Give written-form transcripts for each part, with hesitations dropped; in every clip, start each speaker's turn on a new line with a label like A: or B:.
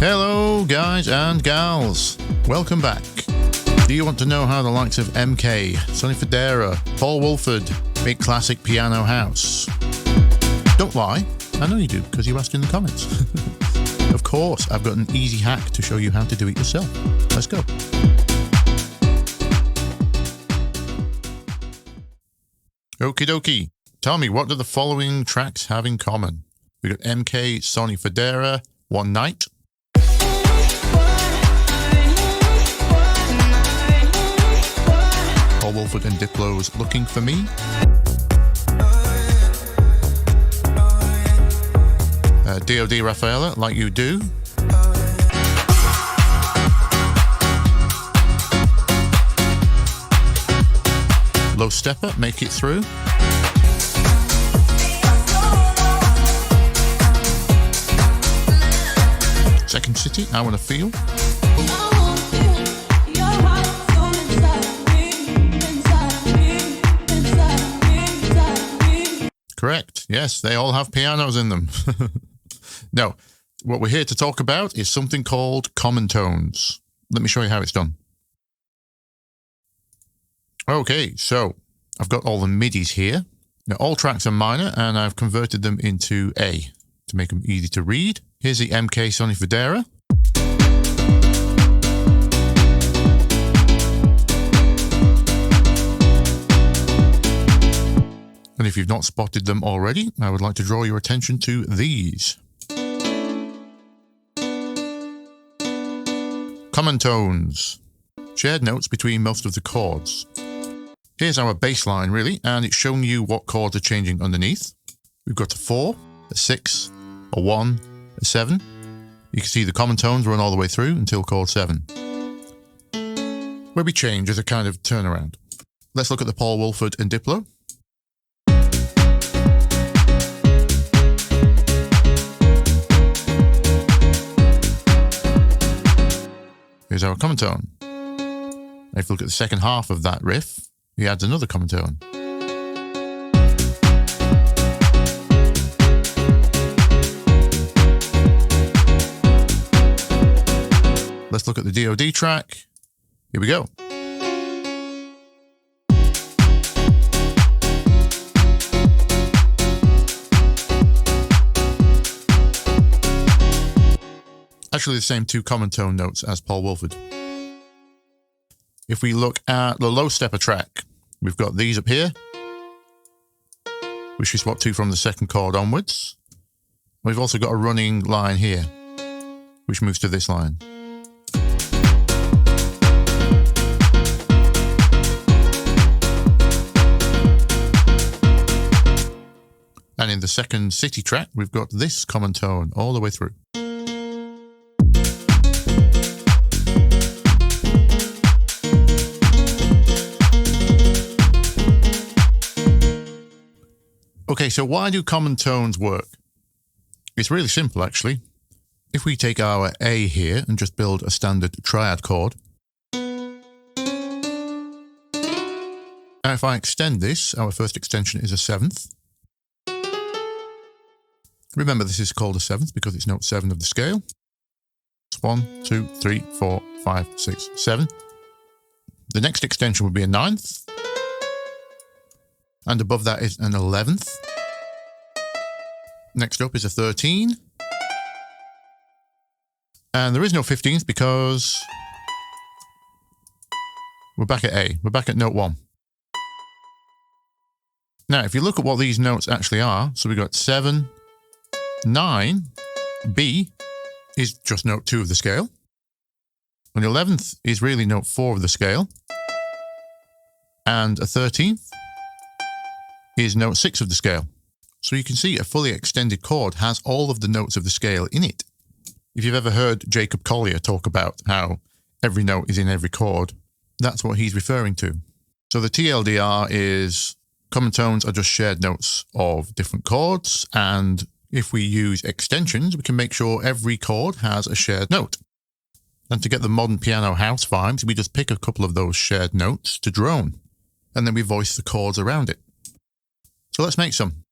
A: Hello guys and gals, welcome back. Do you want to know how the likes of MK, Sonny Fodera, Paul Woolford make classic piano house? Don't lie, I know you do because you asked in the comments. Of course, I've got an easy hack to show you how to do it yourself. Let's go. Okie dokie, tell me, what do the following tracks have in common? We got MK, Sonny Fodera, One Night. Paul Woolford and Diplo's Looking for Me. D.O.D. Rafaela, Like You Do. Low Stepper, Make It Through. Second City, I Wanna Feel. Correct. Yes, they all have pianos in them. No, what we're here to talk about is something called common tones. Let me show you how it's done. Okay, so I've got all the midis here. Now, all tracks are minor, and I've converted them into A to make them easy to read. Here's the MK Sonny Fodera. And if you've not spotted them already, I would like to draw your attention to these. Common tones. Shared notes between most of the chords. Here's our bass line really, and it's showing you what chords are changing underneath. We've got a 4, a 6, a 1, a 7. You can see the common tones run all the way through until chord 7. Where we change as a kind of turnaround. Let's look at the Paul Woolford and Diplo. Here's our common tone. If you look at the second half of that riff, he adds another common tone. Let's look at the D.O.D. track. Here we go. Actually the same two common tone notes as Paul Woolford. If we look at the low stepper track, we've got these up here, which we swap to from the second chord onwards. We've also got a running line here, which moves to this line. And in the second city track, we've got this common tone all the way through. Okay, so why do common tones work? It's really simple, actually. If we take our A here and just build a standard triad chord, and if I extend this, our first extension is a 7th. Remember, this is called a 7th because it's note 7 of the scale. It's 1, 2, 3, 4, 5, 6, 7. The next extension would be a 9th. And above that is an 11th. Next up is a 13. And there is no 15th because we're back at A. We're back at note 1. Now, if you look at what these notes actually are, so we've got 7, 9, B is just note 2 of the scale. And the 11th is really note 4 of the scale. And a 13th is note 6 of the scale. So you can see a fully extended chord has all of the notes of the scale in it. If you've ever heard Jacob Collier talk about how every note is in every chord, that's what he's referring to. So the TLDR is common tones are just shared notes of different chords, and if we use extensions, we can make sure every chord has a shared note. And to get the modern piano house vibes, we just pick a couple of those shared notes to drone, and then we voice the chords around it. So let's make some.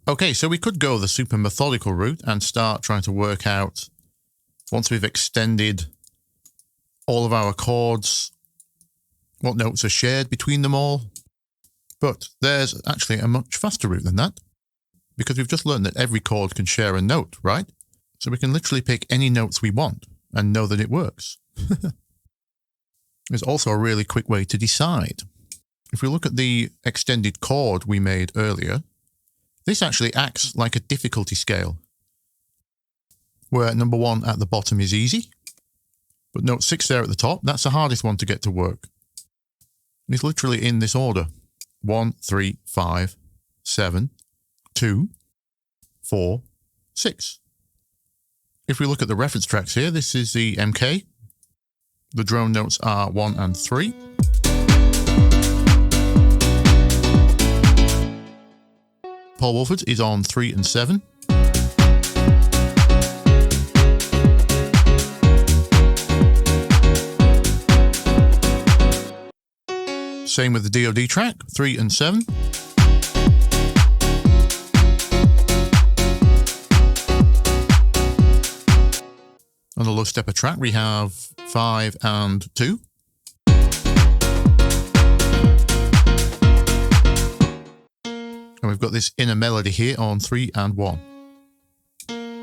A: Okay, so we could go the super methodical route and start trying to work out, once we've extended all of our chords, what notes are shared between them all. But there's actually a much faster route than that, because we've just learned that every chord can share a note, right? So we can literally pick any notes we want and know that it works. There's also a really quick way to decide. If we look at the extended chord we made earlier, this actually acts like a difficulty scale, where number 1 at the bottom is easy, but note 6 there at the top, that's the hardest one to get to work. It's literally in this order: 1, 3, 5, 7, 2, 4, 6. If we look at the reference tracks here, this is the MK. The drone notes are 1 and 3. Paul Woolford is on 3 and 7. Same with the D.O.D track, 3 and 7. On the low stepper track, we have 5 and 2. And we've got this inner melody here on 3 and 1.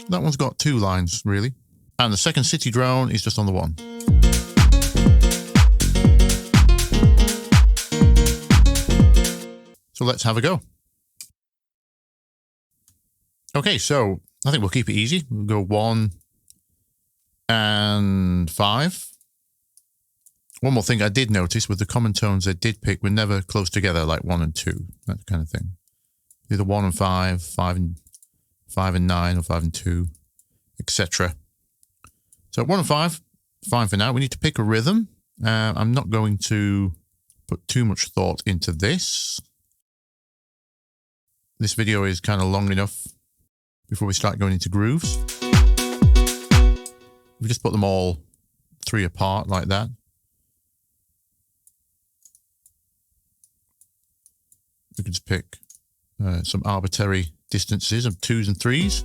A: That one's got 2 lines, really. And the second city drone is just on the 1. So let's have a go. Okay, so I think we'll keep it easy. We'll go 1 and 5. One more thing I did notice with the common tones I did pick were never close together, like 1 and 2, that kind of thing. Either 1 and 5, 5 and 9, or 5 and 2, etc. So 1 and 5, fine for now. We need to pick a rhythm. I'm not going to put too much thought into this. This video is kind of long enough before we start going into grooves. We just put them all 3 apart like that. We can just pick some arbitrary distances of 2s and 3s.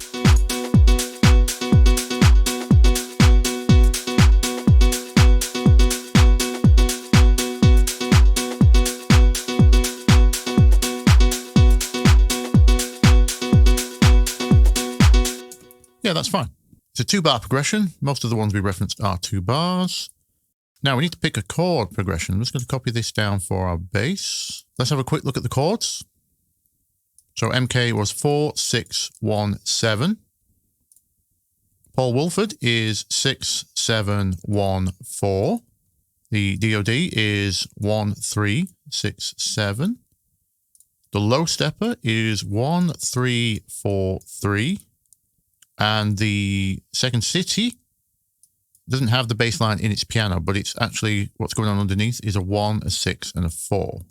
A: Yeah, that's fine. It's a 2-bar progression. Most of the ones we referenced are 2 bars. Now we need to pick a chord progression. I'm just going to copy this down for our bass. Let's have a quick look at the chords. So MK was 4, 6, 1, 7. Paul Woolford is 6, 7, 1, 4. The D.O.D is 1, 3, 6, 7. The low stepper is 1, 3, 4, 3. And the second city doesn't have the bass line in its piano, but it's actually what's going on underneath is a 1, a 6, and a 4.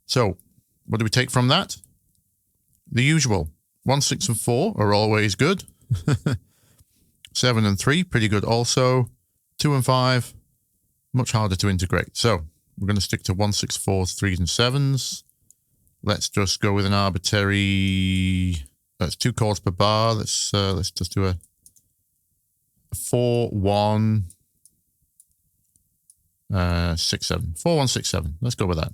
A: So what do we take from that? The usual. 1, 6, and 4 are always good. 7 and 3, pretty good also. 2 and 5, much harder to integrate. So we're going to stick to 1, 6, 4s, 3s, and 7s. Let's just go with an arbitrary... That's 2 chords per bar. Let's just do a 4, 1, 6, 7. 4, 1, 6, 7. Let's go with that.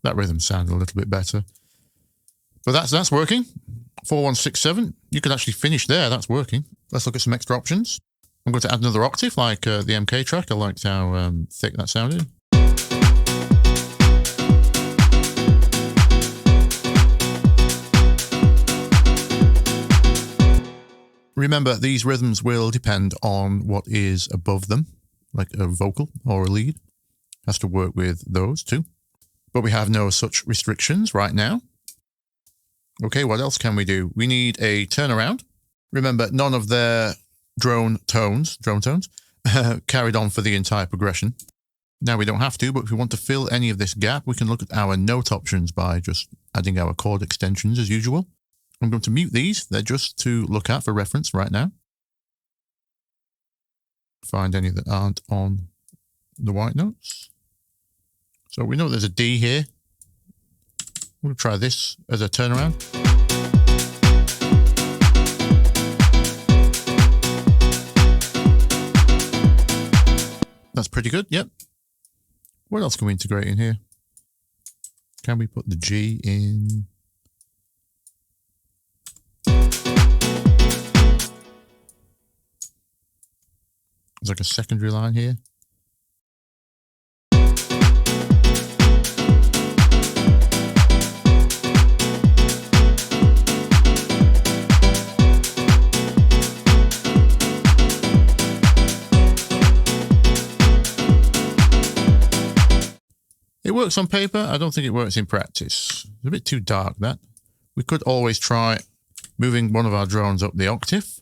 A: That rhythm sounded a little bit better. But that's working. 4, 1, 6, 7. You could actually finish there. That's working. Let's look at some extra options. I'm going to add another octave like the MK track. I liked how thick that sounded. Remember, these rhythms will depend on what is above them, like a vocal or a lead. Has to work with those too. But we have no such restrictions right now. Okay, what else can we do? We need a turnaround. Remember, none of their drone tones, carried on for the entire progression. Now we don't have to, but if we want to fill any of this gap, we can look at our note options by just adding our chord extensions as usual. I'm going to mute these. They're just to look at for reference right now. Find any that aren't on the white notes. So we know there's a D here. I'm going to try this as a turnaround. That's pretty good, yep. What else can we integrate in here? Can we put the G in? There's like a secondary line here. It works on paper. I don't think it works in practice. It's a bit too dark, that. We could always try moving one of our drones up the octave.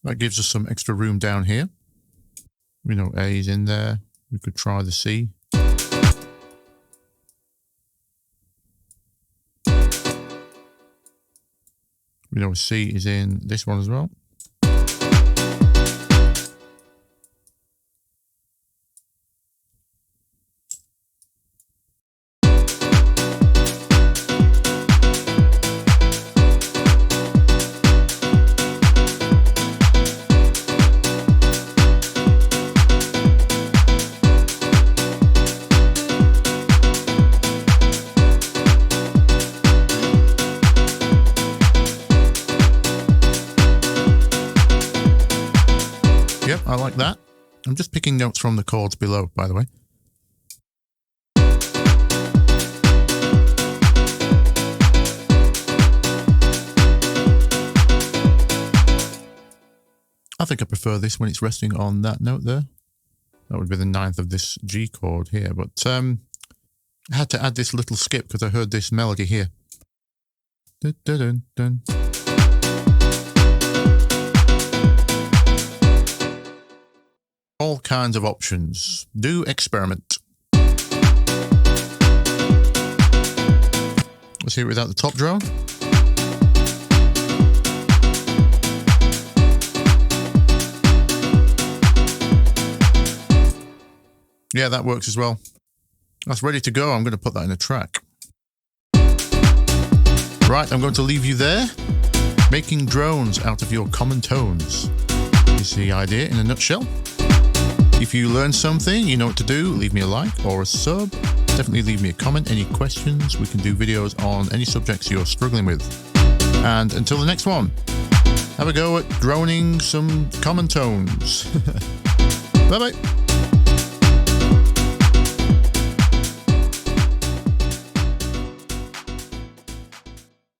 A: That gives us some extra room down here. We know A is in there. We could try the C. We know C is in this one as well. Yep, I like that. I'm just picking notes from the chords below, by the way. I think I prefer this when it's resting on that note there. That would be the 9th of this G chord here, but I had to add this little skip because I heard this melody here. Dun, dun, dun, dun. All kinds of options. Do experiment. Let's hear it without the top drone. Yeah, that works as well. That's ready to go. I'm going to put that in a track. Right, I'm going to leave you there. Making drones out of your common tones is the idea in a nutshell. If you learned something, you know what to do. Leave me a like or a sub. Definitely leave me a comment. Any questions? We can do videos on any subjects you're struggling with. And until the next one, have a go at droning some common tones. Bye-bye.